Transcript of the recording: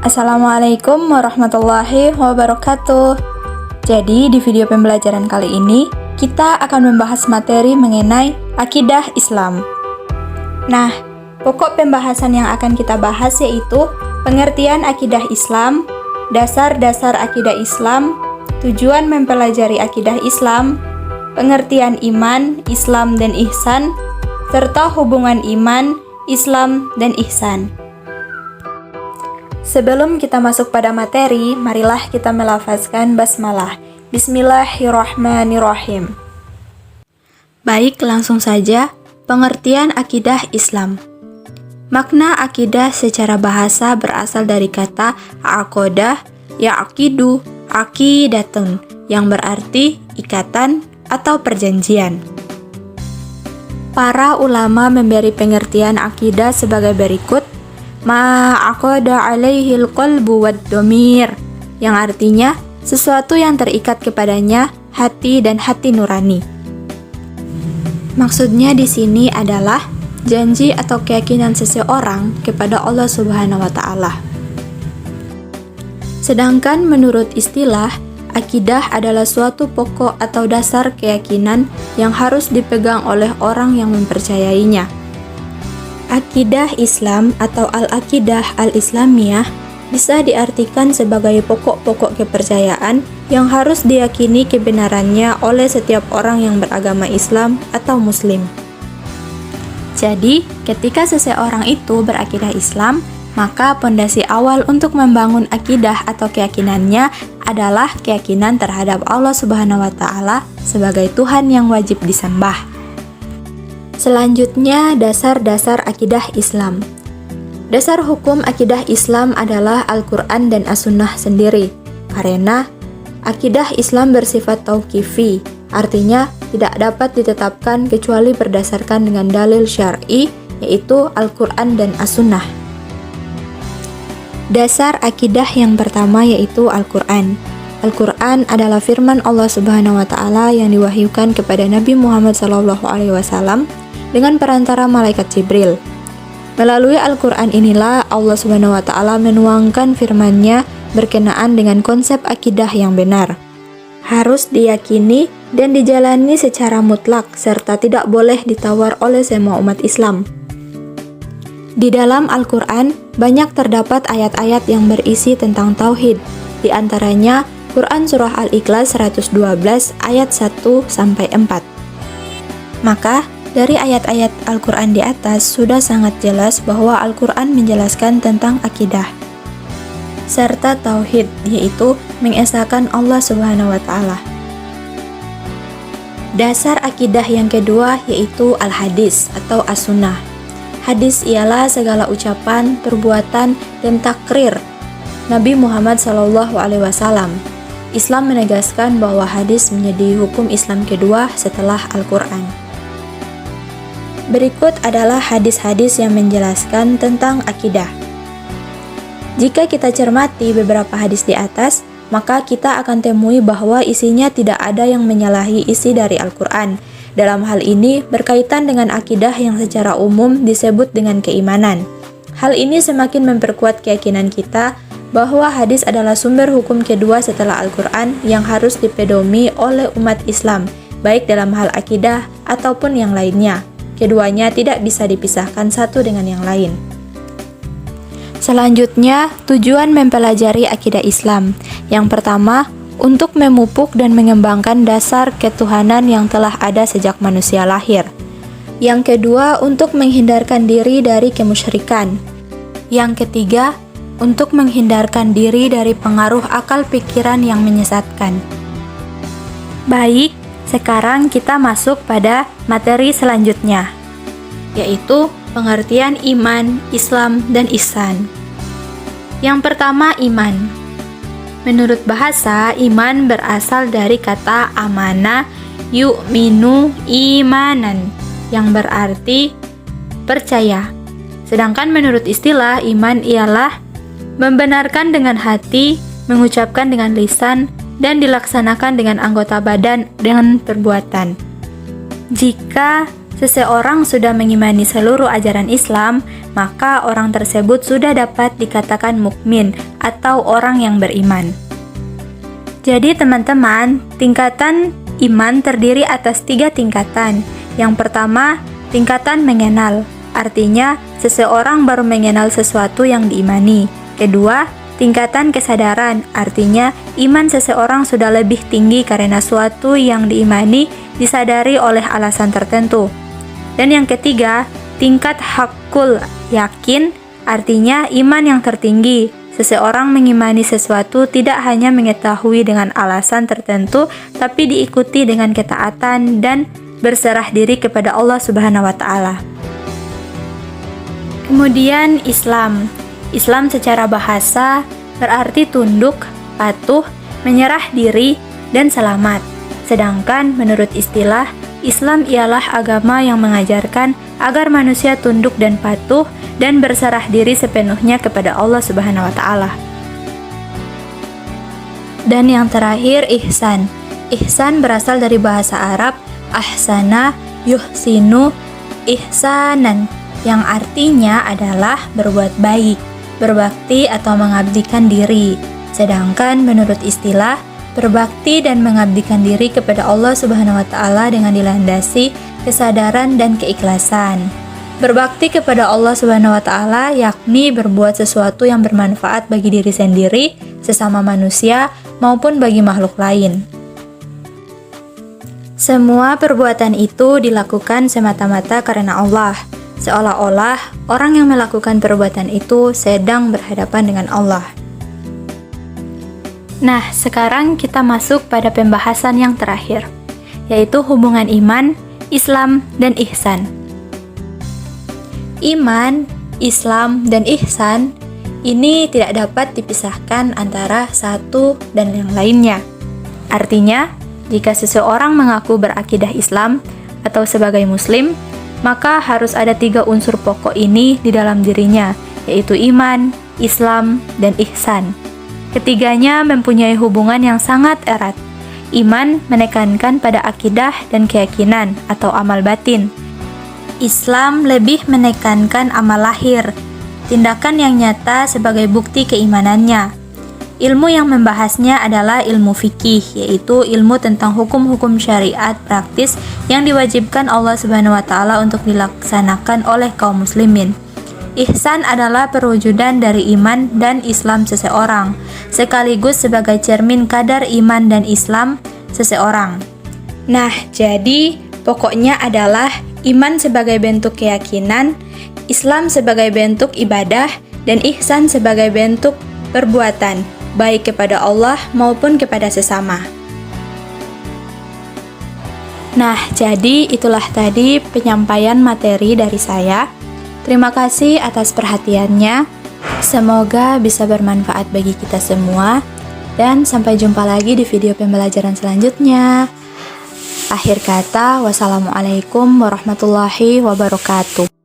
Assalamualaikum warahmatullahi wabarakatuh. Jadi di video pembelajaran kali ini kita akan membahas materi mengenai akidah Islam. Nah, pokok pembahasan yang akan kita bahas yaitu pengertian akidah Islam, dasar-dasar akidah Islam, tujuan mempelajari akidah Islam, pengertian iman, Islam dan ihsan, serta hubungan iman, Islam dan ihsan. Sebelum kita masuk pada materi, marilah kita melafazkan basmalah. Bismillahirrahmanirrahim. Baik, langsung saja. Pengertian akidah Islam. Makna akidah secara bahasa berasal dari kata aqodah, ya'qidu, aqidatun, yang berarti ikatan atau perjanjian. Para ulama memberi pengertian akidah sebagai berikut. Ma'aqada alaihil qalbu wad domir, yang artinya sesuatu yang terikat kepadanya hati dan hati nurani. Maksudnya di sini adalah janji atau keyakinan seseorang kepada Allah Subhanahu wa taala. Sedangkan menurut istilah, akidah adalah suatu pokok atau dasar keyakinan yang harus dipegang oleh orang yang mempercayainya. Akidah Islam atau Al-Aqidah Al-Islamiyah bisa diartikan sebagai pokok-pokok kepercayaan yang harus diyakini kebenarannya oleh setiap orang yang beragama Islam atau Muslim. Jadi, ketika seseorang itu berakidah Islam, maka pondasi awal untuk membangun akidah atau keyakinannya adalah keyakinan terhadap Allah Subhanahu wa taala sebagai Tuhan yang wajib disembah. Selanjutnya, dasar-dasar akidah Islam. Dasar hukum akidah Islam adalah Al-Quran dan As-Sunnah sendiri, karena akidah Islam bersifat tauqifi, artinya tidak dapat ditetapkan kecuali berdasarkan dengan dalil syar'i, yaitu Al-Quran dan As-Sunnah. Dasar akidah yang pertama yaitu Al-Quran. Al-Quran adalah firman Allah Subhanahu wa taala yang diwahyukan kepada Nabi Muhammad SAW dengan perantara malaikat Jibril. Melalui Al-Quran inilah Allah Subhanahu wa taala menuangkan firman-Nya berkenaan dengan konsep akidah yang benar. Harus diyakini dan dijalani secara mutlak serta tidak boleh ditawar oleh semua umat Islam. Di dalam Al-Quran banyak terdapat ayat-ayat yang berisi tentang tauhid. Di antaranya Quran Surah Al-Ikhlas 112 ayat 1-4. Maka dari ayat-ayat Al-Quran di atas sudah sangat jelas bahwa Al-Quran menjelaskan tentang akidah serta tauhid, yaitu mengesahkan Allah Subhanahu wa taala. Dasar akidah yang kedua yaitu Al-Hadis atau As-Sunnah. Hadis ialah segala ucapan, perbuatan, dan takrir Nabi Muhammad SAW. Islam menegaskan bahwa hadis menjadi hukum Islam kedua setelah Al-Quran. Berikut adalah hadis-hadis yang menjelaskan tentang akidah. Jika kita cermati beberapa hadis di atas, maka kita akan temui bahwa isinya tidak ada yang menyalahi isi dari Al-Quran. Dalam hal ini berkaitan dengan akidah yang secara umum disebut dengan keimanan. Hal ini semakin memperkuat keyakinan kita bahwa hadis adalah sumber hukum kedua setelah Al-Quran yang harus dipedomi oleh umat Islam, baik dalam hal akidah ataupun yang lainnya. Keduanya tidak bisa dipisahkan satu dengan yang lain. Selanjutnya, tujuan mempelajari akidah Islam. Yang pertama, untuk memupuk dan mengembangkan dasar ketuhanan yang telah ada sejak manusia lahir. Yang kedua, untuk menghindarkan diri dari kemusyrikan. Yang ketiga, untuk menghindarkan diri dari pengaruh akal pikiran yang menyesatkan. Baik, sekarang kita masuk pada materi selanjutnya, yaitu pengertian iman, Islam, dan ihsan. Yang pertama, iman. Menurut bahasa, iman berasal dari kata amana yu'minu imanan, yang berarti percaya. Sedangkan menurut istilah, iman ialah membenarkan dengan hati, mengucapkan dengan lisan, dan dilaksanakan dengan anggota badan dengan perbuatan. Jika seseorang sudah mengimani seluruh ajaran Islam, maka orang tersebut sudah dapat dikatakan mukmin atau orang yang beriman. Jadi teman-teman, tingkatan iman terdiri atas 3 tingkatan. Yang pertama, tingkatan mengenal, artinya seseorang baru mengenal sesuatu yang diimani. Kedua, tingkatan kesadaran, artinya iman seseorang sudah lebih tinggi karena suatu yang diimani disadari oleh alasan tertentu. Dan yang ketiga, tingkat hakul yakin, artinya iman yang tertinggi. Seseorang mengimani sesuatu tidak hanya mengetahui dengan alasan tertentu, tapi diikuti dengan ketaatan dan berserah diri kepada Allah Subhanahu wa Ta'ala. Kemudian Islam. Islam secara bahasa berarti tunduk, patuh, menyerah diri, dan selamat. Sedangkan menurut istilah, Islam ialah agama yang mengajarkan agar manusia tunduk dan patuh dan berserah diri sepenuhnya kepada Allah Subhanahu wa Ta'ala. Dan yang terakhir, ihsan. Ihsan berasal dari bahasa Arab ahsana yuhsinu ihsanan, yang artinya adalah berbuat baik, berbakti atau mengabdikan diri. Sedangkan menurut istilah, berbakti dan mengabdikan diri kepada Allah Subhanahu wa Ta'ala dengan dilandasi kesadaran dan keikhlasan. Berbakti kepada Allah Subhanahu wa Ta'ala yakni berbuat sesuatu yang bermanfaat bagi diri sendiri, sesama manusia, maupun bagi makhluk lain. Semua perbuatan itu dilakukan semata-mata karena Allah, seolah-olah orang yang melakukan perbuatan itu sedang berhadapan dengan Allah. Nah, sekarang kita masuk pada pembahasan yang terakhir, yaitu hubungan iman, Islam, dan ihsan. Iman, Islam, dan ihsan ini tidak dapat dipisahkan antara satu dan yang lainnya. Artinya, jika seseorang mengaku berakidah Islam atau sebagai Muslim, maka harus ada 3 unsur pokok ini di dalam dirinya, yaitu iman, Islam, dan ihsan. Ketiganya mempunyai hubungan yang sangat erat. Iman menekankan pada akidah dan keyakinan atau amal batin. Islam lebih menekankan amal lahir, tindakan yang nyata sebagai bukti keimanannya. Ilmu yang membahasnya adalah ilmu fikih, yaitu ilmu tentang hukum-hukum syariat praktis yang diwajibkan Allah Subhanahu wa Ta'ala untuk dilaksanakan oleh kaum muslimin. Ihsan adalah perwujudan dari iman dan Islam seseorang, sekaligus sebagai cermin kadar iman dan Islam seseorang. Nah, jadi pokoknya adalah iman sebagai bentuk keyakinan, Islam sebagai bentuk ibadah, dan ihsan sebagai bentuk perbuatan, baik kepada Allah maupun kepada sesama. Nah, jadi itulah tadi penyampaian materi dari saya. Terima kasih atas perhatiannya. Semoga bisa bermanfaat bagi kita semua. Dan sampai jumpa lagi di video pembelajaran selanjutnya. Akhir kata, wassalamualaikum warahmatullahi wabarakatuh.